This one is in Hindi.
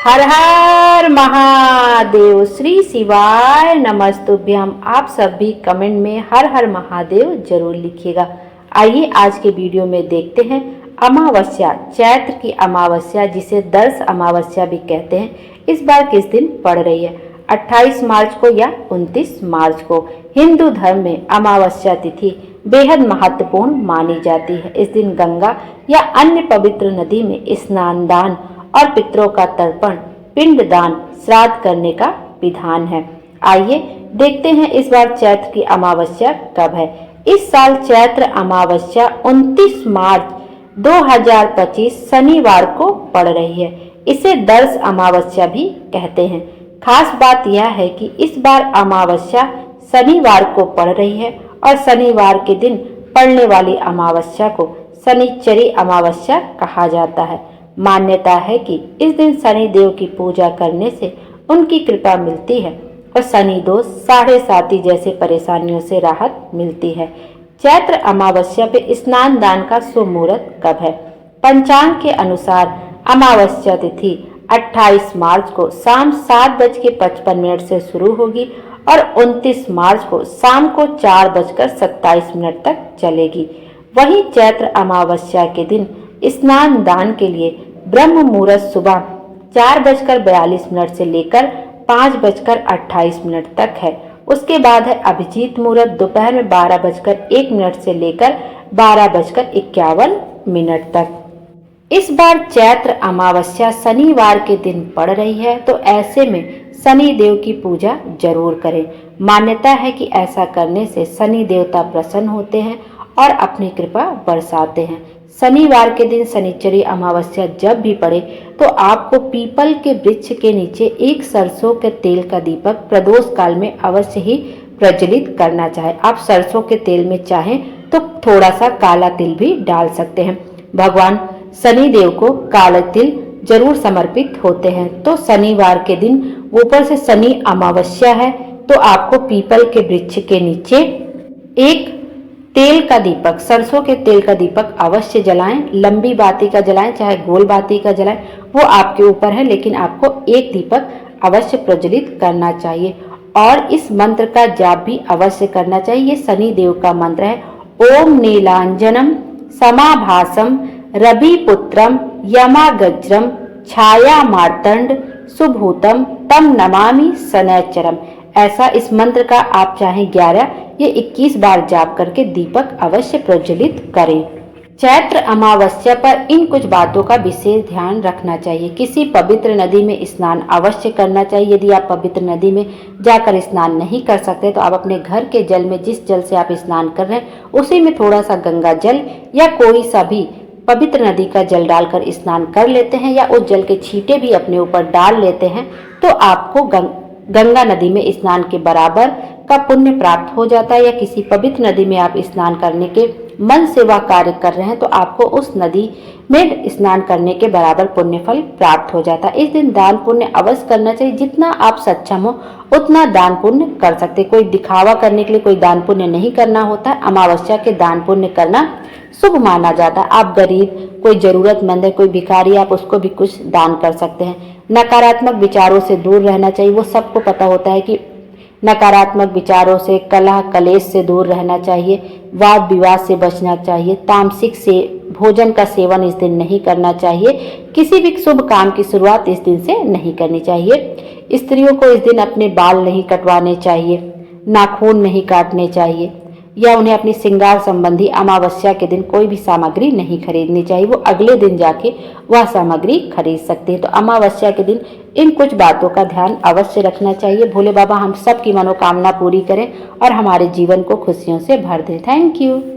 हर हर महादेव। श्री शिवाय नमस्तुभ्यम। आप सब भी कमेंट में हर हर महादेव जरूर लिखिएगा। आइए आज के वीडियो में देखते हैं अमावस्या, चैत्र की अमावस्या जिसे दर्श अमावस्या भी कहते हैं, इस बार किस दिन पड़ रही है। 28 मार्च को या 29 मार्च को। हिंदू धर्म में अमावस्या तिथि बेहद महत्वपूर्ण मानी जाती है। इस दिन गंगा या अन्य पवित्र नदी में स्नान दान और पितरों का तर्पण, पिंडदान, श्राद्ध करने का विधान है। आइए देखते हैं इस बार चैत्र की अमावस्या कब है। इस साल चैत्र अमावस्या 29 मार्च 2025 शनिवार को पड़ रही है। इसे दर्श अमावस्या भी कहते हैं। खास बात यह है कि इस बार अमावस्या शनिवार को पड़ रही है और शनिवार के दिन पड़ने वाली अमावस्या को शनिचरी अमावस्या कहा जाता है। मान्यता है कि इस दिन शनि देव की पूजा करने से उनकी कृपा मिलती है और शनि दोष, साढ़े साती जैसे परेशानियों से राहत मिलती है। चैत्र अमावस्या पे स्नान दान का शुभ मुहूर्त कब है? पंचांग के अनुसार अमावस्या तिथि 28 मार्च को शाम 7:55 से शुरू होगी और 29 मार्च को शाम को 4:27 तक चलेगी। वहीं चैत्र अमावस्या के दिन स्नान दान के लिए ब्रह्म मुहूर्त सुबह 4:42 से लेकर 5:28 तक है। उसके बाद है अभिजीत मुहूर्त दोपहर में 12:01 से लेकर 12:51 तक। इस बार चैत्र अमावस्या शनिवार के दिन पड़ रही है, तो ऐसे में शनि देव की पूजा जरूर करें। मान्यता है कि ऐसा करने से शनि देवता प्रसन्न होते हैं और अपनी कृपा बरसाते हैं। शनिवार के दिन शनिचरी अमावस्या जब भी पड़े तो आपको पीपल के वृक्ष के नीचे एक सरसों के तेल का दीपक प्रदोष काल में अवश्य ही प्रज्वलित करना चाहे। आप सरसों के तेल में चाहें तो थोड़ा सा काला तिल भी डाल सकते हैं। भगवान शनि देव को काला तिल जरूर समर्पित होते हैं। तो शनिवार के दिन ऊपर से शनि अमावस्या है तो आपको पीपल के वृक्ष के नीचे एक तेल का दीपक, सरसों के तेल का दीपक अवश्य जलाएं। लंबी बाती का जलाएं चाहे गोल बाती का जलाएं, वो आपके ऊपर है, लेकिन आपको एक दीपक अवश्य प्रज्वलित करना चाहिए और इस मंत्र का जाप भी अवश्य करना चाहिए। ये शनि देव का मंत्र है। ओम नीलांजनम समाभासम रविपुत्रम यमागज्रम छाया मार्तंड सुभूतम तम नमामि शनैश्चरम। ऐसा इस मंत्र का आप चाहे 11 या 21 बार जाप करके दीपक अवश्य प्रज्वलित करें। चैत्र अमावस्या पर इन कुछ बातों का विशेष ध्यान रखना चाहिए। किसी पवित्र नदी में स्नान अवश्य करना चाहिए। यदि आप पवित्र नदी में जाकर स्नान नहीं कर सकते तो आप अपने घर के जल में, जिस जल से आप स्नान कर रहे हैं, उसी में थोड़ा सा गंगा जल या कोई सा भी पवित्र नदी का जल डालकर स्नान कर लेते हैं या उस जल के छींटे भी अपने ऊपर डाल लेते हैं तो आपको गंगा नदी में स्नान के बराबर का पुण्य प्राप्त हो जाता है। या किसी पवित्र नदी में आप स्नान करने के मन से वह कार्य कर रहे हैं तो आपको उस नदी में स्नान करने के बराबर पुण्य फल प्राप्त हो जाता है। इस दिन दान पुण्य अवश्य करना चाहिए। जितना आप सक्षम हो उतना दान पुण्य कर सकते। कोई दिखावा करने के लिए कोई दान पुण्य नहीं करना होता है। अमावस्या के दान पुण्य करना शुभ माना जाता है। आप गरीब, कोई जरूरतमंद है, कोई भिखारी, आप उसको भी कुछ दान कर सकते हैं। नकारात्मक विचारों से दूर रहना चाहिए। वो सबको पता होता है कि नकारात्मक विचारों से, कलह कलेश से दूर रहना चाहिए। वाद विवाद से बचना चाहिए। तामसिक से भोजन का सेवन इस दिन नहीं करना चाहिए। किसी भी शुभ काम की शुरुआत इस दिन से नहीं करनी चाहिए। स्त्रियों को इस दिन अपने बाल नहीं कटवाने चाहिए, नाखून नहीं काटने चाहिए या उन्हें अपनी श्रृंगार संबंधी अमावस्या के दिन कोई भी सामग्री नहीं खरीदनी चाहिए। वो अगले दिन जाके वह सामग्री खरीद सकते हैं। तो अमावस्या के दिन इन कुछ बातों का ध्यान अवश्य रखना चाहिए। भोले बाबा हम सब की मनोकामना पूरी करें और हमारे जीवन को खुशियों से भर दें। Thank you.